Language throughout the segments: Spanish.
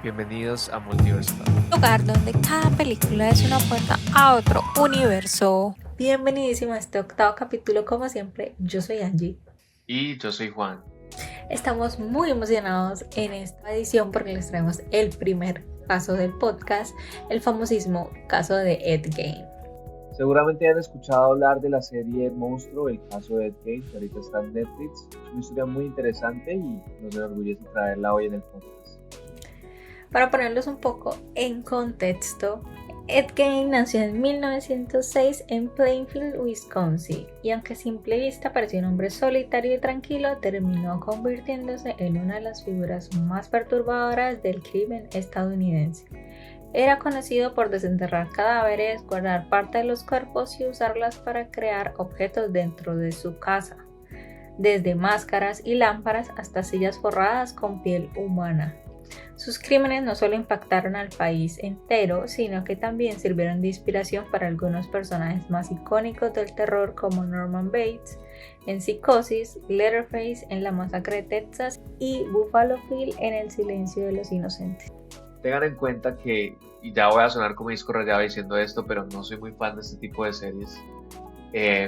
Bienvenidos a Multiverso. Lugar donde cada película es una puerta a otro universo. Bienvenidísimo a este octavo capítulo, como siempre, yo soy Angie. Y yo soy Juan. Estamos muy emocionados en esta edición porque les traemos el primer caso del podcast, el famosísimo caso de Ed Gein. Seguramente han escuchado hablar de la serie Monstruo, el caso de Ed Gein, que ahorita está en Netflix. Es una historia muy interesante y nos enorgullece traerla hoy en el podcast. Para ponerlos un poco en contexto, Ed Gein nació en 1906 en Plainfield, Wisconsin, y aunque a simple vista parecía un hombre solitario y tranquilo, terminó convirtiéndose en una de las figuras más perturbadoras del crimen estadounidense. Era conocido por desenterrar cadáveres, guardar parte de los cuerpos y usarlas para crear objetos dentro de su casa, desde máscaras y lámparas hasta sillas forradas con piel humana. Sus crímenes no solo impactaron al país entero, sino que también sirvieron de inspiración para algunos personajes más icónicos del terror como Norman Bates en Psicosis, Leatherface en La Masacre de Texas y Buffalo Bill en El Silencio de los Inocentes. Tengan en cuenta que, y ya voy a sonar como disco rayado diciendo esto, pero no soy muy fan de este tipo de series.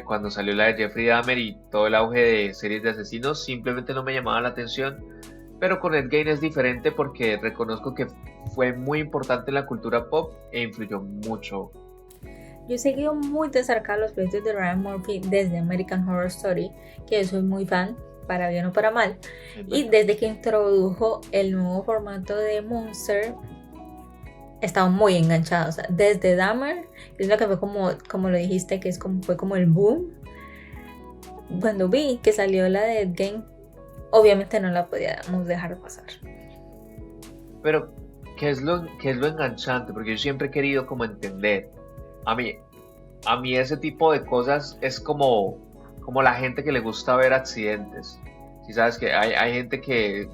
Cuando salió la de Jeffrey Dahmer y todo el auge de series de asesinos, simplemente no me llamaba la atención. Pero con Ed Gein es diferente porque reconozco que fue muy importante en la cultura pop e influyó mucho. Yo he seguido muy de cerca los proyectos de Ryan Murphy desde American Horror Story, que yo soy muy fan, para bien o para mal, y desde que introdujo el nuevo formato de Monster, he estado muy enganchada. O sea, desde Dahmer, es lo que fue como lo dijiste, que fue como el boom. Cuando vi que salió la de Ed Gein, obviamente no la podíamos dejar pasar. Pero, ¿qué es lo enganchante? Porque yo siempre he querido como entender. A mí ese tipo de cosas es como la gente que le gusta ver accidentes. Si sabes que hay gente que,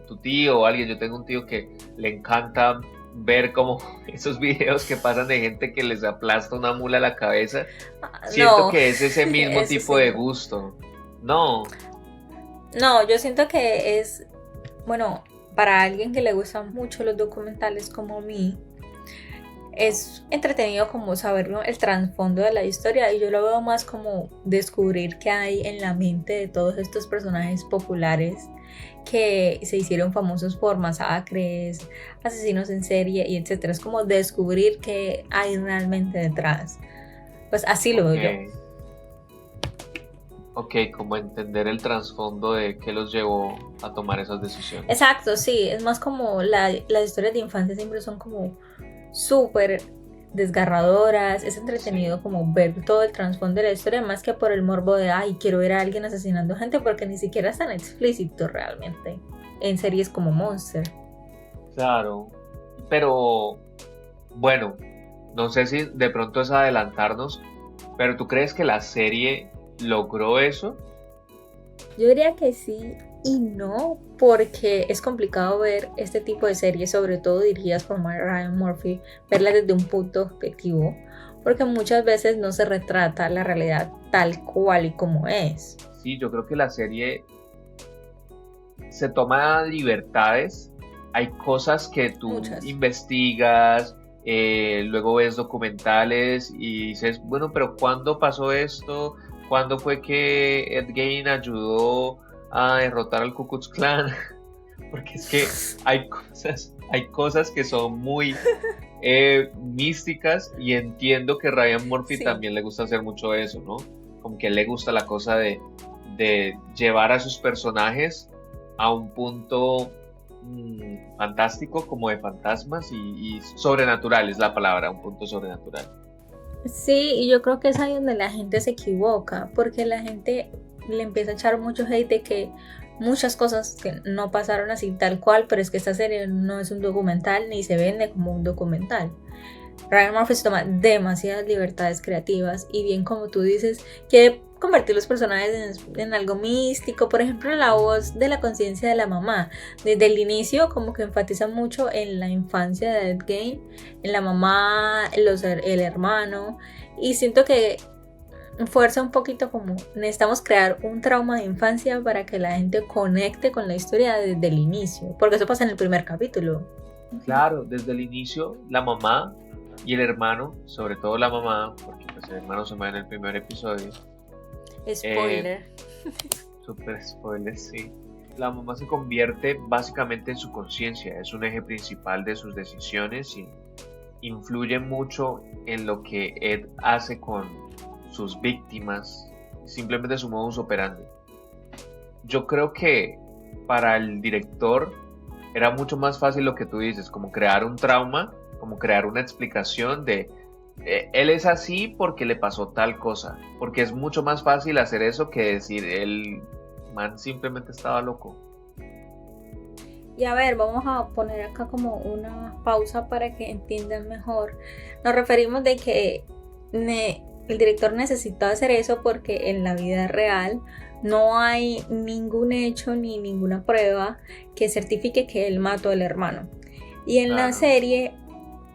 tu tío o alguien, yo tengo un tío que le encanta ver como esos videos que pasan de gente que les aplasta una mula a la cabeza. Siento que es ese mismo tipo de gusto. No, yo siento que es, bueno, para alguien que le gustan mucho los documentales como a mí, es entretenido como saber, ¿no?, el trasfondo de la historia, y yo lo veo más como descubrir qué hay en la mente de todos estos personajes populares que se hicieron famosos por masacres, asesinos en serie y etcétera. Es como descubrir qué hay realmente detrás. Pues así lo veo yo. Ok, como entender el trasfondo de qué los llevó a tomar esas decisiones. Exacto, sí, es más como las historias de infancia siempre son como súper desgarradoras. Es entretenido como ver todo el trasfondo de la historia, más que por el morbo de ay, quiero ver a alguien asesinando gente, porque ni siquiera es tan explícito realmente en series como Monster. Claro, pero bueno, no sé si de pronto es adelantarnos, pero ¿tú crees que la serie logró eso? Yo diría que sí y no, porque es complicado ver este tipo de series, sobre todo dirigidas por Ryan Murphy, verlas desde un punto objetivo, porque muchas veces no se retrata la realidad tal cual y como es. Sí, yo creo que la serie se toma libertades. Hay cosas que tú investigas, luego ves documentales y dices, bueno, pero ¿cuándo pasó esto? ¿Cuándo fue que Ed Gein ayudó a derrotar al Ku Klux Klan? Porque es que hay cosas que son muy místicas, y entiendo que Ryan Murphy también le gusta hacer mucho eso, ¿no? Como que le gusta la cosa de llevar a sus personajes a un punto fantástico, como de fantasmas y sobrenatural es la palabra, un punto sobrenatural. Sí, y yo creo que es ahí donde la gente se equivoca, porque la gente le empieza a echar mucho hate de que muchas cosas que no pasaron así tal cual, pero es que esta serie no es un documental ni se vende como un documental. Ryan Murphy se toma demasiadas libertades creativas y, bien como tú dices, quiere convertir los personajes en algo místico. Por ejemplo, la voz de la conciencia de la mamá, desde el inicio como que enfatiza mucho en la infancia de Ed Gein, en la mamá, el hermano, y siento que fuerza un poquito como necesitamos crear un trauma de infancia para que la gente conecte con la historia desde el inicio, porque eso pasa en el primer capítulo. Claro, desde el inicio la mamá y el hermano, sobre todo la mamá, porque pues el hermano se muere en el primer episodio. Spoiler. Super spoiler, sí. La mamá se convierte básicamente en su conciencia, es un eje principal de sus decisiones y influye mucho en lo que Ed hace con sus víctimas, simplemente su modus operandi. Yo creo que para el director era mucho más fácil lo que tú dices, como crear un trauma, como crear una explicación de él es así porque le pasó tal cosa, porque es mucho más fácil hacer eso que decir el man simplemente estaba loco. Y a ver, vamos a poner acá como una pausa para que entiendan mejor. Nos referimos de que el director necesitó hacer eso porque en la vida real no hay ningún hecho ni ninguna prueba que certifique que él mató al hermano. Y en la serie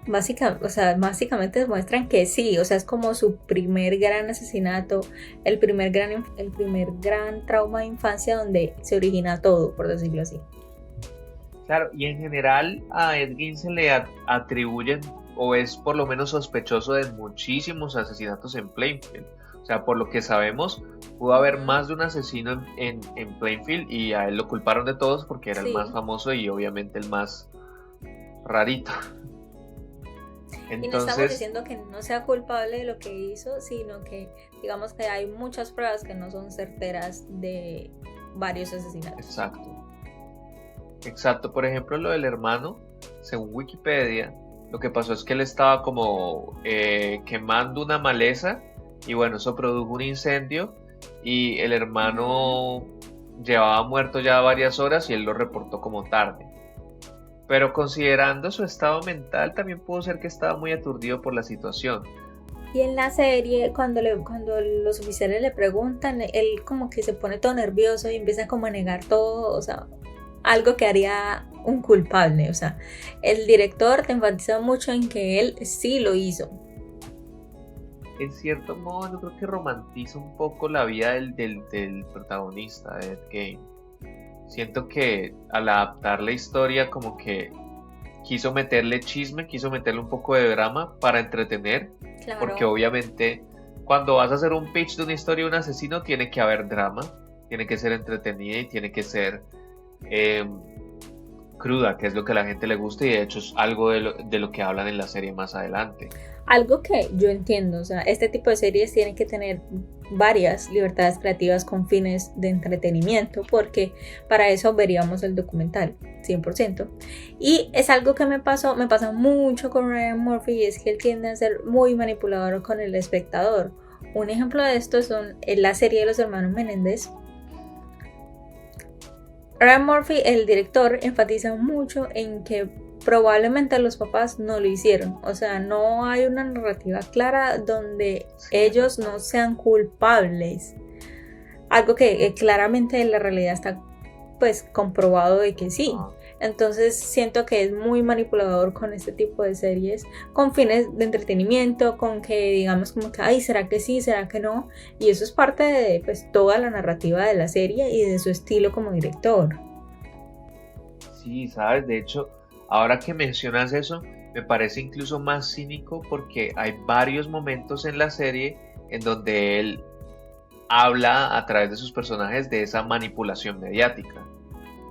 básicamente demuestran que sí, o sea, es como su primer gran asesinato, el primer gran trauma de infancia donde se origina todo, por decirlo así. Claro, y en general a Ed Gein se le atribuyen, o es por lo menos sospechoso de muchísimos asesinatos en Plainfield. O sea, por lo que sabemos, pudo haber más de un asesino en Plainfield y a él lo culparon de todos porque era el más famoso y obviamente el más rarito. Entonces, y no estamos diciendo que no sea culpable de lo que hizo, sino que digamos que hay muchas pruebas que no son certeras de varios asesinatos. Exacto, por ejemplo lo del hermano, según Wikipedia, lo que pasó es que él estaba como quemando una maleza y bueno, eso produjo un incendio y el hermano llevaba muerto ya varias horas y él lo reportó como tarde. Pero considerando su estado mental, también pudo ser que estaba muy aturdido por la situación. Y en la serie, cuando los oficiales le preguntan, él como que se pone todo nervioso y empieza como a negar todo, o sea, algo que haría un culpable. O sea, el director te enfatiza mucho en que él sí lo hizo. En cierto modo, yo creo que romantiza un poco la vida del protagonista de Ed Gein. Siento que al adaptar la historia como que quiso meterle chisme, quiso meterle un poco de drama para entretener, claro. Porque obviamente cuando vas a hacer un pitch de una historia de un asesino tiene que haber drama, tiene que ser entretenida y tiene que ser cruda, que es lo que a la gente le gusta y de hecho es algo de lo que hablan en la serie más adelante. Algo que yo entiendo, o sea, este tipo de series tienen que tener varias libertades creativas con fines de entretenimiento, porque para eso veríamos el documental 100%. Y es algo que me pasa mucho con Ryan Murphy, y es que él tiende a ser muy manipulador con el espectador. Un ejemplo de esto son en la serie de los hermanos Menéndez. Ryan Murphy, el director, enfatiza mucho en que probablemente los papás no lo hicieron. O sea, no hay una narrativa clara donde ellos no sean culpables. Algo que claramente en la realidad está pues comprobado de que sí. Entonces siento que es muy manipulador con este tipo de series, con fines de entretenimiento, con que digamos como que, ay, ¿será que sí? ¿Será que no? Y eso es parte de pues toda la narrativa de la serie y de su estilo como director. Sí, sabes, de hecho, ahora que mencionas eso, me parece incluso más cínico porque hay varios momentos en la serie en donde él habla a través de sus personajes de esa manipulación mediática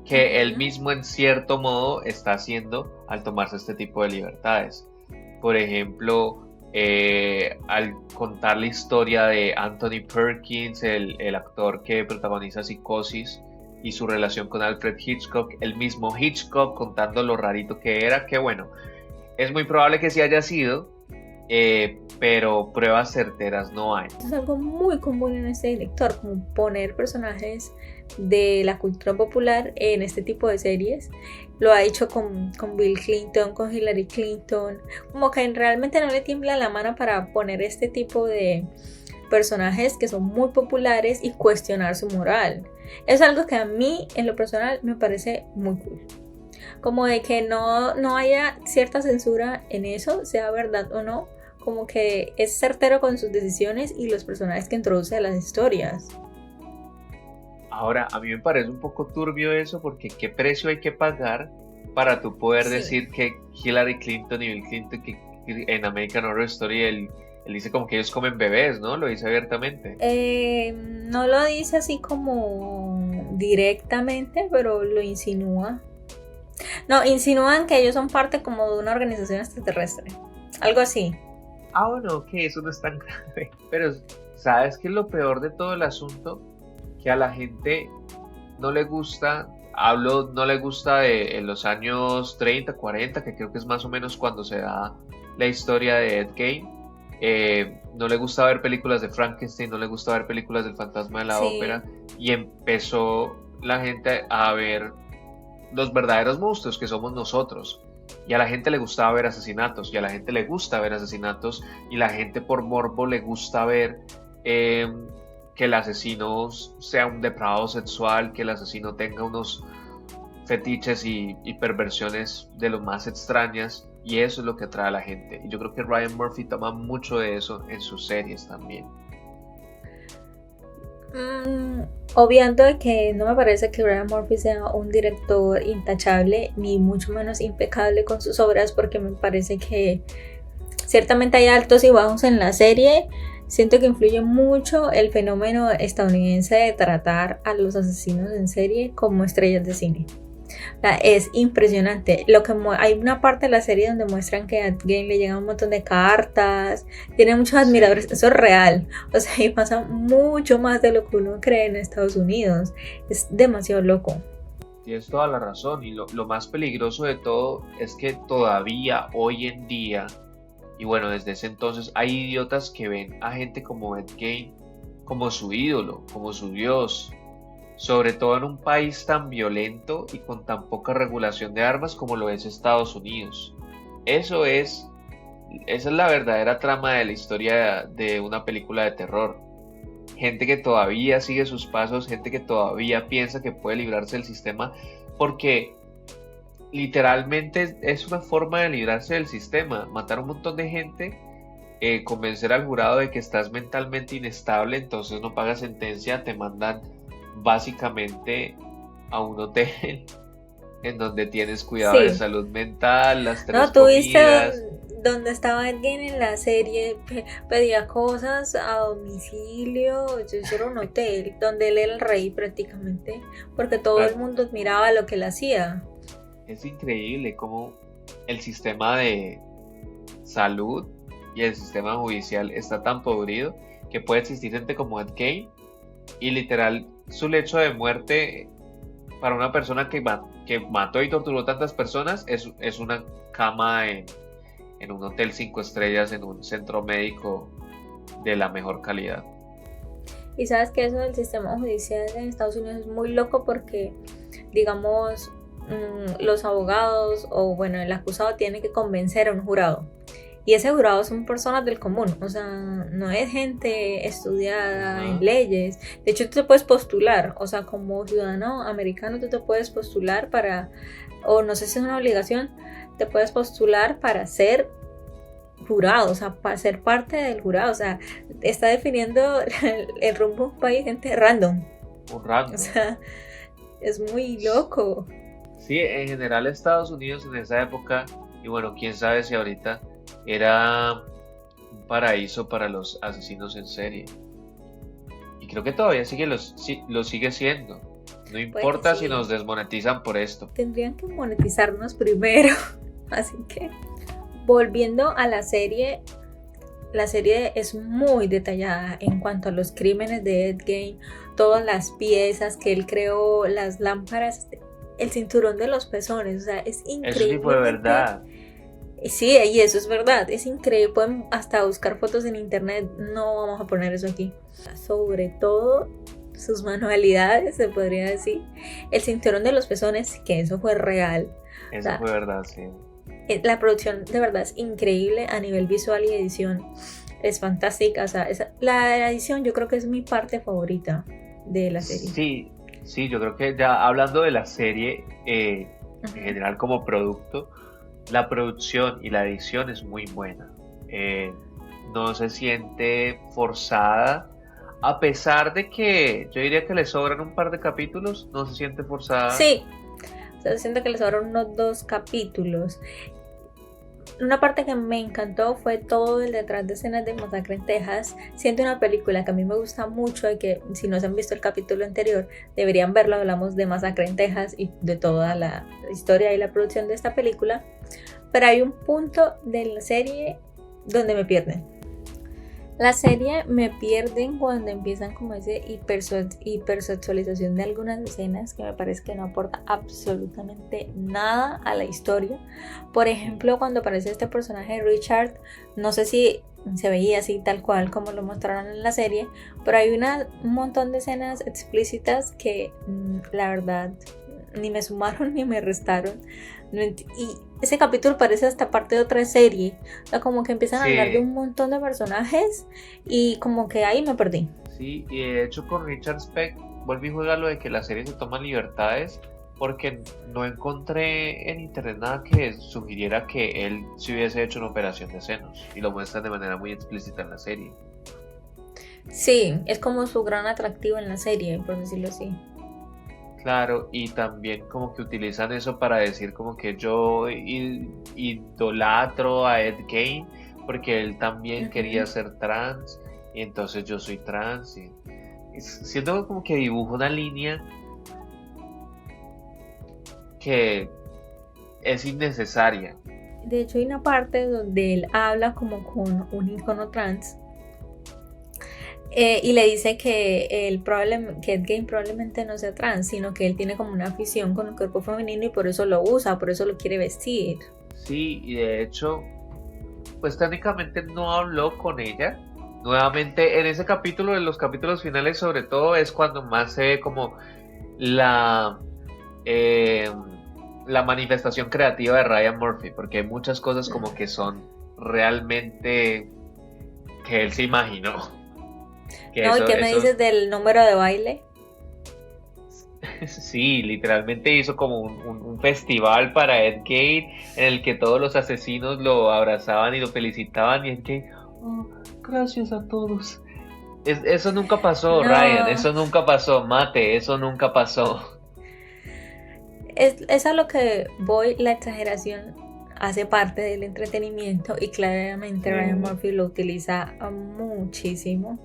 que él mismo en cierto modo está haciendo al tomarse este tipo de libertades. Por ejemplo, al contar la historia de Anthony Perkins, el actor que protagoniza Psicosis, y su relación con Alfred Hitchcock, el mismo Hitchcock contando lo rarito que era, que bueno, es muy probable que sí haya sido, pero pruebas certeras no hay. Es algo muy común en este director, como poner personajes de la cultura popular en este tipo de series. Lo ha hecho con Bill Clinton, con Hillary Clinton, como que realmente no le tiembla la mano para poner este tipo de personajes que son muy populares y cuestionar su moral. Es algo que a mí en lo personal me parece muy cool, como de que no haya cierta censura en eso, sea verdad o no, como que es certero con sus decisiones y los personajes que introduce a las historias. Ahora, a mí me parece un poco turbio eso, porque ¿qué precio hay que pagar para tú poder decir que Hillary Clinton y Bill Clinton, que en American Horror Story él dice como que ellos comen bebés, ¿no? Lo dice abiertamente. No lo dice así como directamente, pero lo insinúa. No, insinúan que ellos son parte como de una organización extraterrestre. Algo así. Bueno, ok, eso no es tan grave. Pero, ¿sabes qué es lo peor de todo el asunto? Que a la gente no le gusta, no le gusta de en los años 30, 40, que creo que es más o menos cuando se da la historia de Ed Gein. No le gusta ver películas de Frankenstein, no le gusta ver películas del fantasma de la ópera, y empezó la gente a ver los verdaderos monstruos que somos nosotros. Y a la gente le gustaba ver asesinatos, y a la gente le gusta ver asesinatos, y la gente por morbo le gusta ver que el asesino sea un depravado sexual, que el asesino tenga unos fetiches y perversiones de lo más extrañas, y eso es lo que atrae a la gente. Y yo creo que Ryan Murphy toma mucho de eso en sus series también. Obviando de que no me parece que Ryan Murphy sea un director intachable, ni mucho menos impecable con sus obras, porque me parece que ciertamente hay altos y bajos en la serie. Siento que influye mucho el fenómeno estadounidense de tratar a los asesinos en serie como estrellas de cine. O sea, es impresionante. Hay una parte de la serie donde muestran que a Ed Gein le llegan un montón de cartas, tiene muchos admiradores, eso es real. O sea, y pasa mucho más de lo que uno cree en Estados Unidos. Es demasiado loco. Tienes toda la razón, y lo más peligroso de todo es que todavía hoy en día, y bueno, desde ese entonces, hay idiotas que ven a gente como Ed Gein como su ídolo, como su dios, sobre todo en un país tan violento y con tan poca regulación de armas como lo es Estados Unidos. Esa es la verdadera trama de la historia de una película de terror. Gente que todavía sigue sus pasos, gente que todavía piensa que puede librarse del sistema, porque literalmente es una forma de librarse del sistema, matar a un montón de gente, convencer al jurado de que estás mentalmente inestable, entonces no pagas sentencia, te mandan básicamente a un hotel en donde tienes cuidado de salud mental, las 3 ¿tú comidas. viste donde estaba alguien en la serie? Pedía cosas a domicilio. Eso era un hotel donde él era el rey prácticamente, porque todo el mundo admiraba lo que él hacía. Es increíble cómo el sistema de salud y el sistema judicial está tan podrido que puede existir gente como Ed Gein, y literal su lecho de muerte para una persona que mató y torturó tantas personas es una cama en un hotel 5 estrellas, en un centro médico de la mejor calidad. Y sabes que eso del sistema judicial en Estados Unidos es muy loco, porque digamos los abogados o bueno el acusado tiene que convencer a un jurado, y ese jurado son personas del común, o sea, no es gente estudiada en leyes. De hecho, tú te puedes postular, o sea, como ciudadano americano tú te puedes postular para, o no sé si es una obligación, te puedes postular para ser jurado, o sea, para ser parte del jurado. O sea, está definiendo el rumbo de un país gente random. Random. O sea, es muy loco. Sí, en general Estados Unidos en esa época, y bueno, quién sabe si ahorita, era un paraíso para los asesinos en serie. Y creo que todavía lo sigue siendo. No importa si nos desmonetizan por esto. Tendrían que monetizarnos primero. Así que, volviendo a la serie es muy detallada en cuanto a los crímenes de Ed Gein, todas las piezas que él creó, las lámparas, el cinturón de los pezones, o sea, es increíble. Eso sí fue verdad. Sí, y eso es verdad, es increíble. Pueden hasta buscar fotos en internet, no vamos a poner eso aquí. Sobre todo sus manualidades, se podría decir. El cinturón de los pezones, que eso fue real. Eso fue verdad, sí. La producción de verdad es increíble a nivel visual y edición. Es fantástica, o sea, la edición yo creo que es mi parte favorita de la serie. Sí, yo creo que ya hablando de la serie en general como producto, la producción y la edición es muy buena. no se siente forzada, a pesar de que yo diría que le sobran un par de capítulos, no se siente forzada. Sí, o sea, siento que les sobran unos 2 capítulos. Una parte que me encantó fue todo el detrás de escenas de Masacre en Texas. Siento una película que a mí me gusta mucho y que si no se han visto el capítulo anterior deberían verlo. Hablamos de Masacre en Texas y de toda la historia y la producción de esta película. Pero hay un punto de la serie donde me pierden. La serie me pierden cuando empiezan como ese hipersexualización de algunas escenas que me parece que no aporta absolutamente nada a la historia. Por ejemplo, cuando aparece este personaje Richard, no sé si se veía así tal cual como lo mostraron en la serie, pero hay un montón de escenas explícitas que la verdad ni me sumaron ni me restaron. Y ese capítulo parece hasta parte de otra serie. O sea, como que empiezan a hablar de un montón de personajes y como que ahí me perdí. Sí, y de hecho con Richard Speck volví a jugar lo de que la serie se toma libertades, porque no encontré en internet nada que sugiriera que él se hubiese hecho una operación de senos, y lo muestran de manera muy explícita en la serie. Sí, es como su gran atractivo en la serie, por decirlo así. Claro, y también como que utilizan eso para decir como que yo idolatro a Ed Gein porque él también quería ser trans y entonces yo soy trans. Y siento como que dibujo una línea que es innecesaria. De hecho hay una parte donde él habla como con un icono trans. Y le dice que Ed Gein probablemente no sea trans, sino que él tiene como una afición con el cuerpo femenino y por eso lo usa, por eso lo quiere vestir. Sí, y de hecho, pues técnicamente no habló con ella. Nuevamente, en ese capítulo, en los capítulos finales sobre todo, es cuando más se ve como la manifestación creativa de Ryan Murphy, porque hay muchas cosas como que son realmente que él se imaginó. ¿No? ¿Y qué me dices del número de baile? Sí, literalmente hizo como un festival para Ed Gein en el que todos los asesinos lo abrazaban y lo felicitaban y Ed Gein, oh, gracias a todos. Eso nunca pasó, no. Ryan, eso nunca pasó, Mate, eso nunca pasó. Es a lo que voy, la exageración hace parte del entretenimiento y claramente Ryan Murphy lo utiliza muchísimo.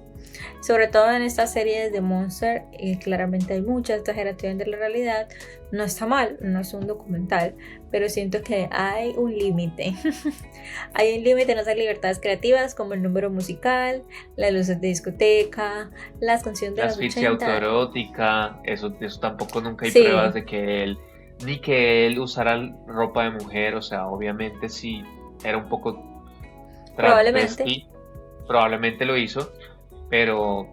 Sobre todo en estas series de Monster, claramente hay mucha exageración de la realidad. No está mal, no es un documental, pero siento que hay un límite. Hay un límite en esas libertades creativas, como el número musical, las luces de discoteca, las canciones de la los 80. asfixia autoerótica, eso tampoco nunca hay pruebas de que él, ni que él usara ropa de mujer, o sea, obviamente sí era un poco probablemente lo hizo, pero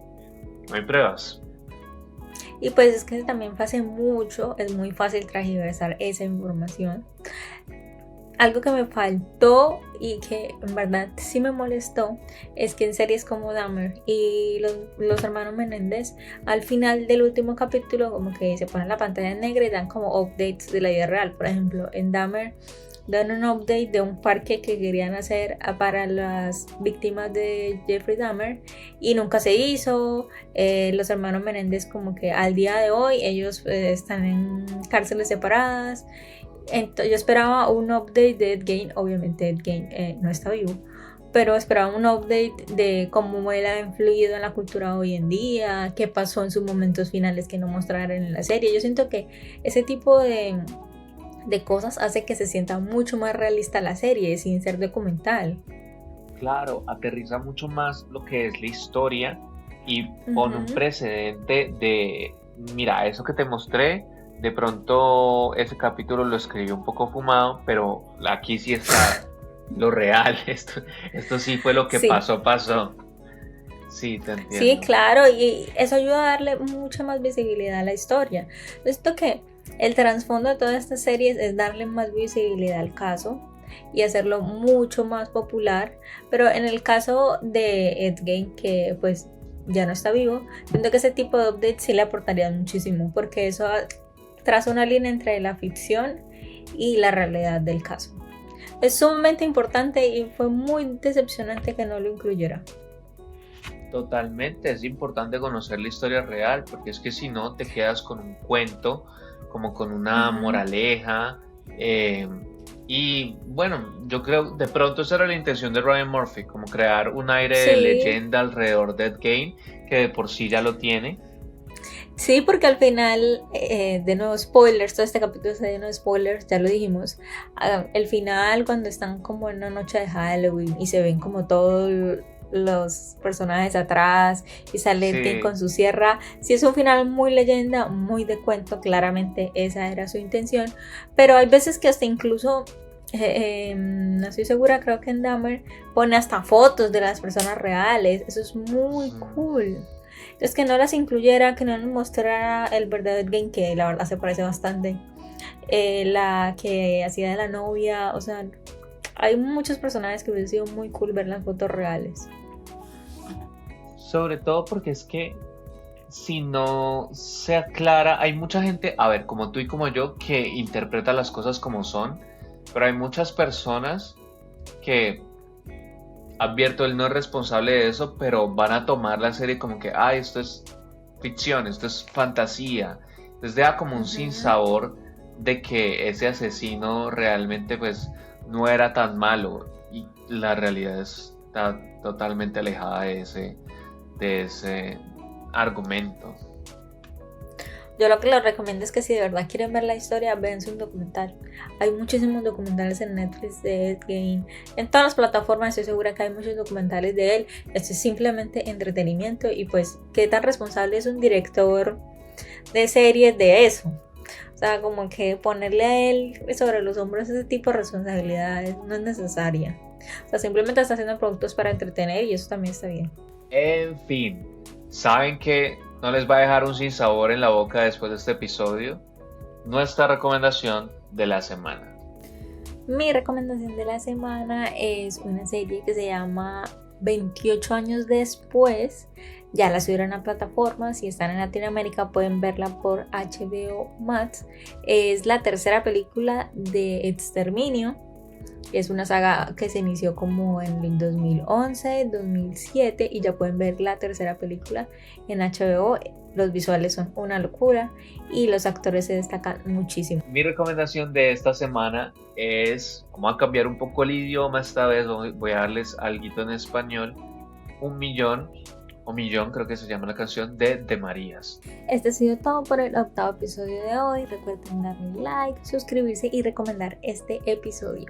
no hay pruebas. Y pues es que también hace mucho, es muy fácil transversar esa información. Algo que me faltó y que en verdad sí me molestó es que en series como Dahmer y los hermanos Menéndez, al final del último capítulo como que se ponen la pantalla en negra y dan como updates de la vida real. Por ejemplo, en Dahmer dan un update de un parque que querían hacer para las víctimas de Jeffrey Dahmer y nunca se hizo. Los hermanos Menéndez como que al día de hoy ellos están en cárceles separadas. Entonces, yo esperaba un update de Ed Gein. Obviamente Ed Gein no está vivo, pero esperaba un update de cómo él ha influido en la cultura hoy en día, qué pasó en sus momentos finales que no mostraron en la serie. Yo siento que ese tipo de cosas hace que se sienta mucho más realista la serie sin ser documental. Claro, aterriza mucho más lo que es la historia y pone un precedente de, mira, eso que te mostré, de pronto ese capítulo lo escribió un poco fumado, pero aquí sí está lo real, esto sí fue lo que pasó. Sí, te entiendo. Sí, claro, y eso ayuda a darle mucha más visibilidad a la historia. Esto que el trasfondo de todas estas series es darle más visibilidad al caso y hacerlo mucho más popular, pero en el caso de Ed Gein, que pues ya no está vivo, siento que ese tipo de updates sí le aportaría muchísimo, porque eso traza una línea entre la ficción y la realidad del caso. Es sumamente importante y fue muy decepcionante que no lo incluyera. Totalmente, es importante conocer la historia real, porque es que si no te quedas con un cuento, como con una moraleja. Y bueno, yo creo de pronto esa era la intención de Ryan Murphy, como crear un aire de leyenda alrededor de Ed Gein, que de por sí ya lo tiene. Sí, porque al final, de nuevo spoilers, todo este capítulo está lleno de spoilers, ya lo dijimos. El final, cuando están como en una noche de Halloween y se ven como todos los personajes atrás y sale Ed Gein con su sierra, sí es un final muy leyenda, muy de cuento, claramente esa era su intención, pero hay veces que hasta incluso, no estoy segura, creo que en Dahmer pone hasta fotos de las personas reales, eso es muy cool. Entonces que no las incluyera, que no nos mostrara el verdadero Ed Gein, que la verdad se parece bastante, la que hacía de la novia, o sea, hay muchos personajes que hubiese sido muy cool ver las fotos reales. Sobre todo porque es que si no se aclara, hay mucha gente, a ver, como tú y como yo, que interpreta las cosas como son, pero hay muchas personas que, advierto, él no es responsable de eso, pero van a tomar la serie como que, esto es ficción, esto es fantasía. Entonces deja como un sinsabor de que ese asesino realmente pues no era tan malo y la realidad está totalmente alejada de ese argumento. Yo lo que les recomiendo es que si de verdad quieren ver la historia, véanse un documental. Hay muchísimos documentales en Netflix de Ed Gein. En todas las plataformas estoy segura que hay muchos documentales de él. Esto es simplemente entretenimiento y pues qué tan responsable es un director de series de eso. O sea, como que ponerle a él sobre los hombros ese tipo de responsabilidades no es necesaria. O sea, simplemente está haciendo productos para entretener y eso también está bien. En fin, saben que no les va a dejar un sinsabor en la boca después de este episodio. Nuestra recomendación de la semana. Mi recomendación de la semana es una serie que se llama 28 años después. Ya la subieron a plataformas. Si están en Latinoamérica pueden verla por HBO Max. Es la tercera película de Exterminio. Es una saga que se inició como en el 2011, 2007 y ya pueden ver la tercera película en HBO. Los visuales son una locura y los actores se destacan muchísimo. Mi recomendación de esta semana es, vamos a cambiar un poco el idioma esta vez, voy a darles algo en español. 1,000,000 o millón, creo que se llama la canción de Marías. Este ha sido todo por el 8º episodio de hoy. Recuerden darle like, suscribirse y recomendar este episodio.